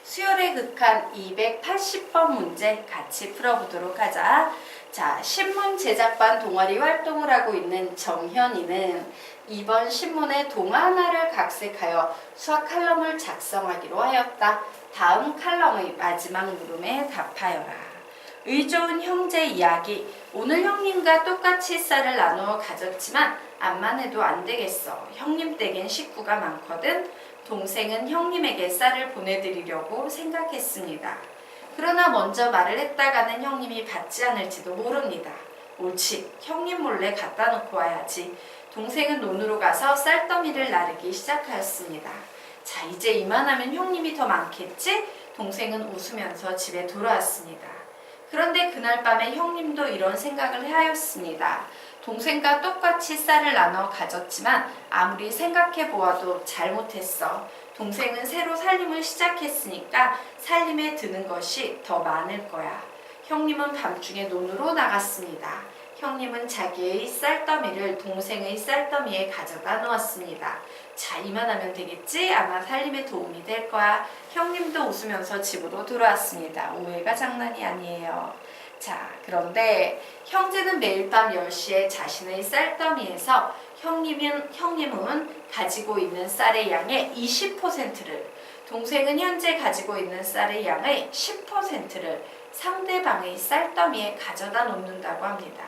수열의 극한 280번 문제 같이 풀어보도록 하자. 자, 신문 제작반 동아리 활동을 하고 있는 정현이는 이번 신문의 동화 하나를 각색하여 수학 칼럼을 작성하기로 하였다. 다음 칼럼의 마지막 물음에 답하여라. 의좋은 형제 이야기. 오늘 형님과 똑같이 쌀을 나누어 가졌지만 암만 해도 안 되겠어. 형님 댁엔 식구가 많거든. 동생은 형님에게 쌀을 보내드리려고 생각했습니다. 그러나 먼저 말을 했다가는 형님이 받지 않을지도 모릅니다. 옳지, 형님 몰래 갖다 놓고 와야지. 동생은 논으로 가서 쌀더미를 나르기 시작하였습니다. 자, 이제 이만하면 형님이 더 많겠지? 동생은 웃으면서 집에 돌아왔습니다. 그런데 그날 밤에 형님도 이런 생각을 하였습니다. 동생과 똑같이 쌀을 나눠 가졌지만 아무리 생각해 보아도 잘못했어. 동생은 새로 살림을 시작했으니까 살림에 드는 것이 더 많을 거야. 형님은 밤중에 논으로 나갔습니다. 형님은 자기의 쌀더미를 동생의 쌀더미에 가져다 놓았습니다. 자, 이만하면 되겠지? 아마 살림에 도움이 될 거야. 형님도 웃으면서 집으로 돌아왔습니다. 오해가 장난이 아니에요. 자, 그런데 형제는 매일 밤 10시에 자신의 쌀더미에서 형님은 가지고 있는 쌀의 양의 20%를, 동생은 현재 가지고 있는 쌀의 양의 10%를 상대방의 쌀더미에 가져다 놓는다고 합니다.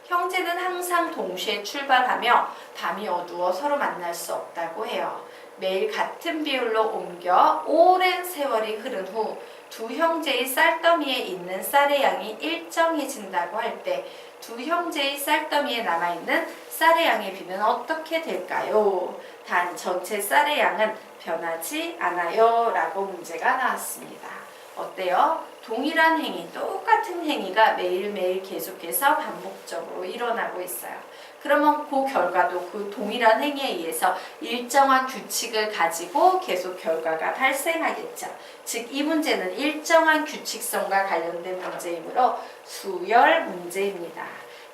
형제는 항상 동시에 출발하며 밤이 어두워 서로 만날 수 없다고 해요. 매일 같은 비율로 옮겨 오랜 세월이 흐른 후 두 형제의 쌀더미에 있는 쌀의 양이 일정해진다고 할 때 두 형제의 쌀더미에 남아있는 쌀의 양의 비는 어떻게 될까요? 단 전체 쌀의 양은 변하지 않아요 라고 문제가 나왔습니다. 어때요? 동일한 행위, 똑같은 행위가 매일매일 계속해서 반복적으로 일어나고 있어요. 그러면 그 결과도 그 동일한 행위에 의해서 일정한 규칙을 가지고 계속 결과가 발생하겠죠. 즉, 이 문제는 일정한 규칙성과 관련된 문제이므로 수열 문제입니다.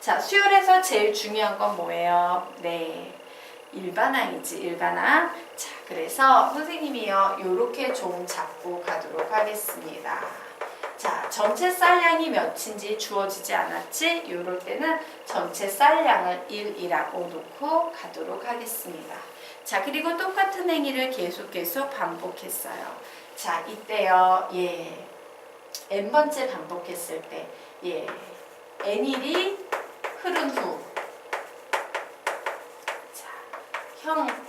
자, 수열에서 제일 중요한 건 뭐예요? 네, 일반항이지, 일반항. 자, 그래서 선생님이요, 요렇게 좀 잡고 가도록 하겠습니다. 자, 전체 쌀량이 몇인지 주어지지 않았지? 이럴 때는 전체 쌀량을 1이라고 놓고 가도록 하겠습니다. 자, 그리고 똑같은 행위를 계속 반복했어요. 자, 이때요, 예, n번째 반복했을 때, 예, n일이 흐른 후, 자,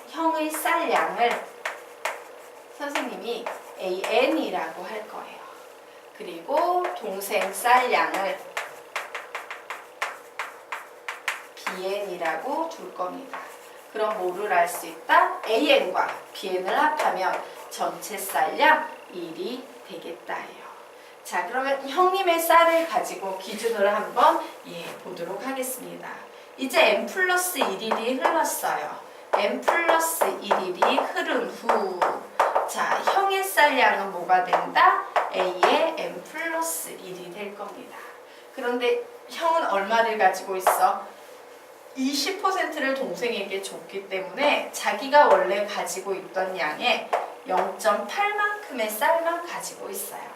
형의 쌀량을 선생님이 an이라고 할 거예요. 그리고 동생 쌀량을 bn이라고 둘 겁니다. 그럼 뭐를 알 수 있다? an과 bn을 합하면 전체 쌀량 1이 되겠다예요. 자, 그러면 형님의 쌀을 가지고 기준으로 한번 보도록 하겠습니다. 이제 n 플러스 1일이 흘렀어요. n 플러스 1일이 흐른 후, 자, 형의 쌀량은 뭐가 된다? a의 n 플러스 1이 될 겁니다. 그런데 형은 얼마를 가지고 있어? 20%를 동생에게 줬기 때문에 자기가 원래 가지고 있던 양의 0.8만큼의 쌀만 가지고 있어요.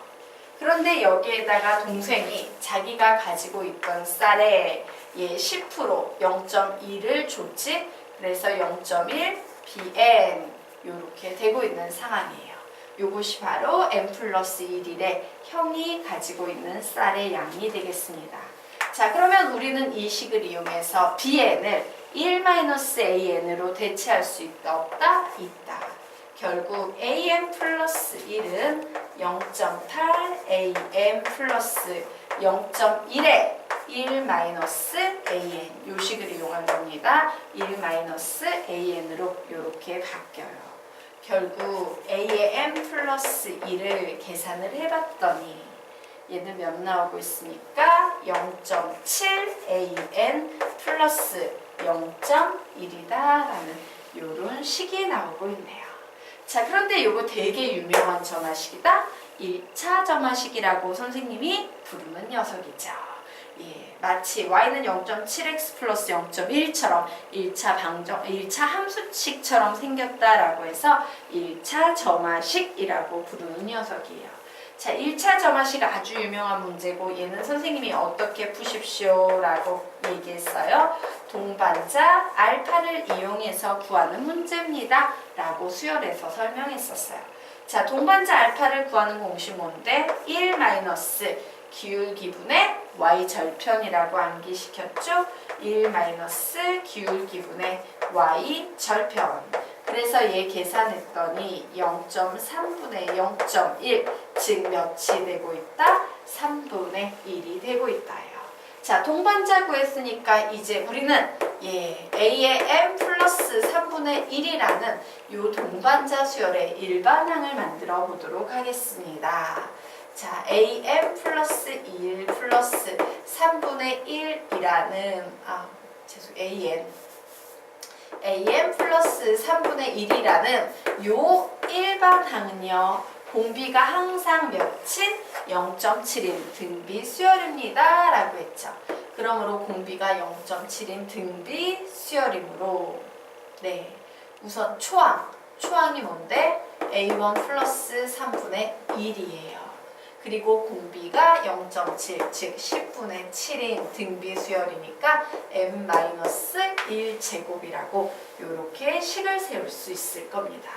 그런데 여기에다가 동생이 자기가 가지고 있던 쌀의 10% 0.2를 줬지. 그래서 0.1 bn 이렇게 되고 있는 상황이에요. 이것이 바로 n 플러스 1일의 형이 가지고 있는 쌀의 양이 되겠습니다. 자, 그러면 우리는 이 식을 이용해서 bn을 1-an으로 대체할 수 있다, 없다? 있다. 결국 an 플러스 1은 0.8 an 플러스 0.1에 1-an 요 식을 이용한 겁니다. 1-an으로 이렇게 바뀌어요. 결국 a의 n 플러스 1을 계산을 해봤더니 얘는 몇 나오고 있습니까? 0.7 an 플러스 0.1이다 라는 요런 식이 나오고 있네요. 자, 그런데 요거 되게 유명한 점화식이다. 1차 점화식이라고 선생님이 부르는 녀석이죠. 예, 마치 y는 0.7x 플러스 0.1처럼 1차 함수칙처럼 생겼다라고 해서 1차 점화식이라고 부르는 녀석이에요. 자, 1차 점화식 아주 유명한 문제고 얘는 선생님이 어떻게 푸십시오 라고 얘기했어요. 동반자 알파를 이용해서 구하는 문제입니다 라고 수열에서 설명했었어요. 자, 동반자 알파를 구하는 공식 뭔데? 1 마이너스 기울기분의 y절편이라고 암기시켰죠? 1 마이너스 기울기분의 y절편. 그래서 얘 계산했더니 0.3분의 0.1, 즉 몇이 되고 있다? 3분의 1이 되고 있다요. 자, 동반자 구했으니까 이제 우리는 a의 m 플러스 3분의 1이라는 요 동반자 수열의 일반항을 만들어 보도록 하겠습니다. 자, am 플러스 1 플러스 3분의 1이라는 am 플러스 3분의 1이라는 요 일반항은요, 공비가 항상 몇인? 0.7인 등비 수열입니다 라고 했죠. 그러므로 공비가 0.7인 등비 수열이므로 네, 우선 초항이 뭔데? a1 플러스 3분의 1이에요. 그리고 공비가 0.7, 즉 10분의 7인 등비 수열이니까 m-1제곱이라고 이렇게 식을 세울 수 있을 겁니다.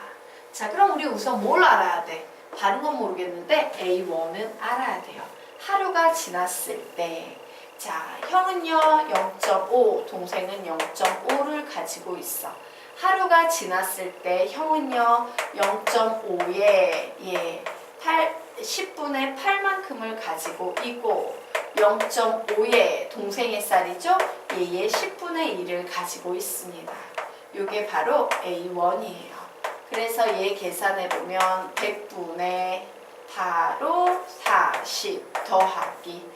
자, 그럼 우리 우선 뭘 알아야 돼? 다른 건 모르겠는데 A1은 알아야 돼요. 하루가 지났을 때, 자, 형은요 0.5, 동생은 0.5를 가지고 있어. 하루가 지났을 때 형은요 0.5에 10분의 8만큼을 가지고 있고 0.5의 동생의 쌀이죠. 얘의 10분의 1을 가지고 있습니다. 이게 바로 A1이에요. 그래서 얘 계산해보면 100분의 바로 40 더하기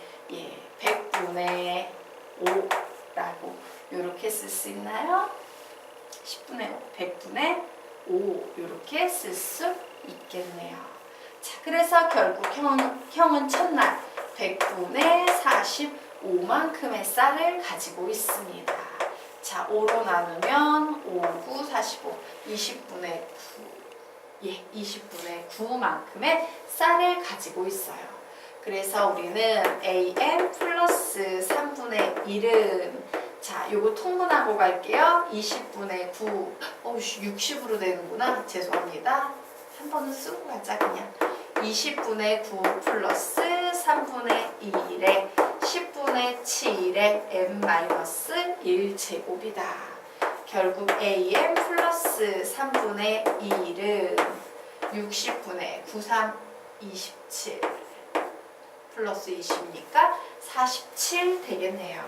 100분의 5라고 이렇게 쓸 수 있나요? 10분의 5, 100분의 5 이렇게 쓸 수 있겠네요. 자, 그래서 결국 형은 첫날 100분의 45만큼의 쌀을 가지고 있습니다. 자, 5로 나누면 5, 9, 45, 20분의 9, 20분의 9만큼의 쌀을 가지고 있어요. 그래서 우리는 am 플러스 3분의 1은 자, 요거 통분하고 갈게요. 20분의 9, 60으로 되는구나. 죄송합니다. 한 번은 쓰고 가자 그냥. 20분의 9 플러스 3분의 2에 10분의 7에 m-1제곱이다. 결국 am 플러스 3분의 1은 60분의 9, 3, 27 플러스 20이니까 47 되겠네요.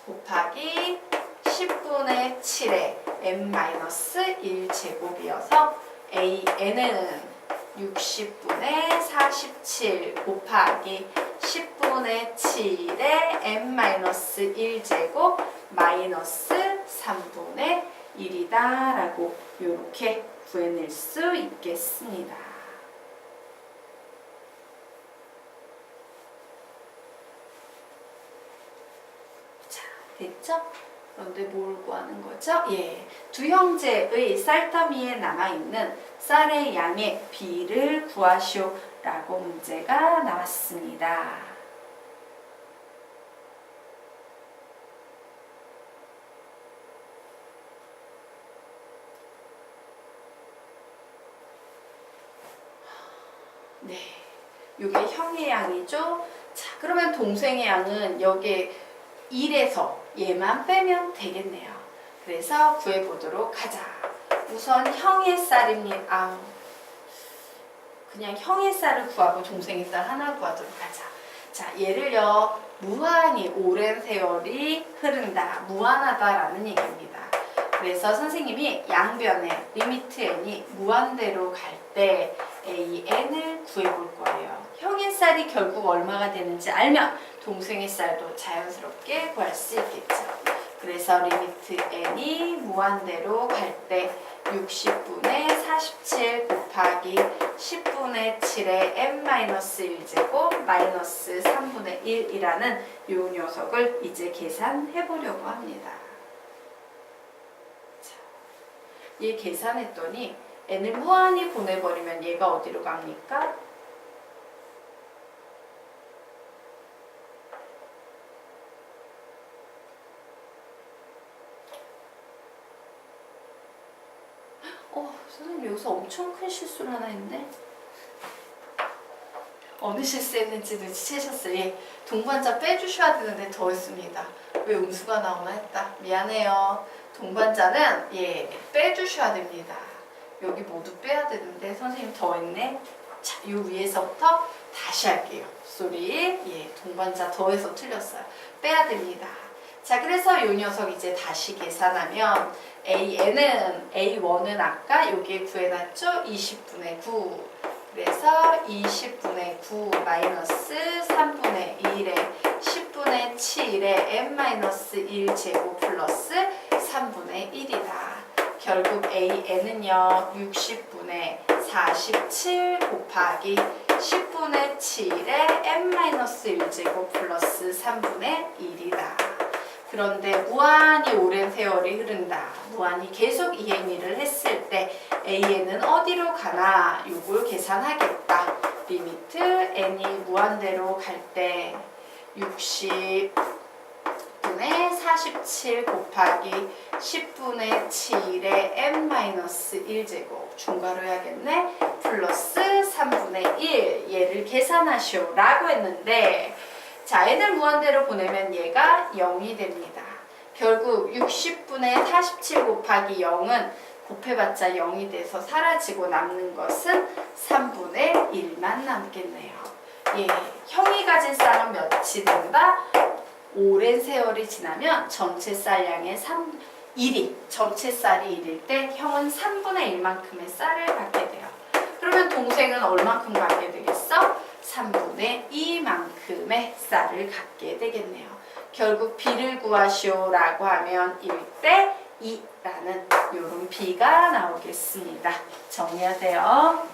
곱하기 10분의 7에 m-1제곱이어서 an은 60분의 47 곱하기 10분의 7에 m-1제곱 마이너스 3분의 1이다 라고 이렇게 구해낼 수 있겠습니다. 자, 됐죠? 그런데 뭘 구하는 거죠? 두 형제의 쌀 더미에 남아있는 쌀의 양의 비를 구하시오 라고 문제가 나왔습니다. 네, 이게 형의 양이죠. 자, 그러면 동생의 양은 여기에 1에서 얘만 빼면 되겠네요. 그래서 구해보도록 하자. 우선 형의 쌀입니다. 그냥 형의 쌀을 구하고 동생의 쌀 하나 구하도록 하자. 자, 얘를요 무한히 오랜 세월이 흐른다, 무한하다라는 얘기입니다. 그래서 선생님이 양변에 리미트 n이 무한대로 갈 때 an을 구해볼 거예요. 형의 쌀이 결국 얼마가 되는지 알면 동생의 쌀도 자연스럽게 구할 수 있겠죠. 그래서 리미트 n이 무한대로 갈 때 60분의 47 곱하기 10분의 7의 n-1제곱 마이너스 3분의 1이라는 이 녀석을 이제 계산해 보려고 합니다. 자, 얘 계산했더니 n을 무한히 보내버리면 얘가 어디로 갑니까? 선생님 여기서 엄청 큰 실수를 하나 했네. 어느 실수했는지 눈치채셨어요? 예, 동반자 빼주셔야 되는데 더 했습니다. 왜 음수가 나오나 했다. 미안해요. 동반자는 빼주셔야 됩니다. 여기 모두 빼야 되는데 선생님 더 했네. 자, 요 위에서부터 다시 할게요. 쏘리. 동반자 더해서 틀렸어요. 빼야 됩니다. 자, 그래서 이 녀석 이제 다시 계산하면 A1은 아까 여기에 구해놨죠? 20분의 9. 그래서 20분의 9 마이너스 3분의 1에 10분의 7에 n-1 제곱 플러스 3분의 1이다. 결국 AN은요 60분의 47 곱하기 10분의 7에 n-1 제곱 플러스 3분의 1이다. 그런데 무한히 오랜 세월이 흐른다. 무한히 계속 이행일을 했을 때 AN은 어디로 가나? 요걸 계산하겠다. 리미트 n이 무한대로 갈 때 60분의 47 곱하기 10분의 7의 n-1제곱 중괄호 해야겠네. 플러스 3분의 1 얘를 계산하시오 라고 했는데 자, n을 무한대로 보내면 얘가 0이 됩니다. 결국 60분의 47 곱하기 0은 곱해봤자 0이 돼서 사라지고 남는 것은 3분의 1만 남겠네요. 형이 가진 쌀은 몇이 된다? 오랜 세월이 지나면 전체 쌀량의 1이 전체 쌀이 1일 때 형은 3분의 1만큼의 쌀을 갖게 돼요. 그러면 동생은 얼만큼 갖게 되겠어? 3분의 2만큼의 쌀을 갖게 되겠네요. 결국 B를 구하시오 라고 하면 1대 2라는 이런 B가 나오겠습니다. 정리하세요.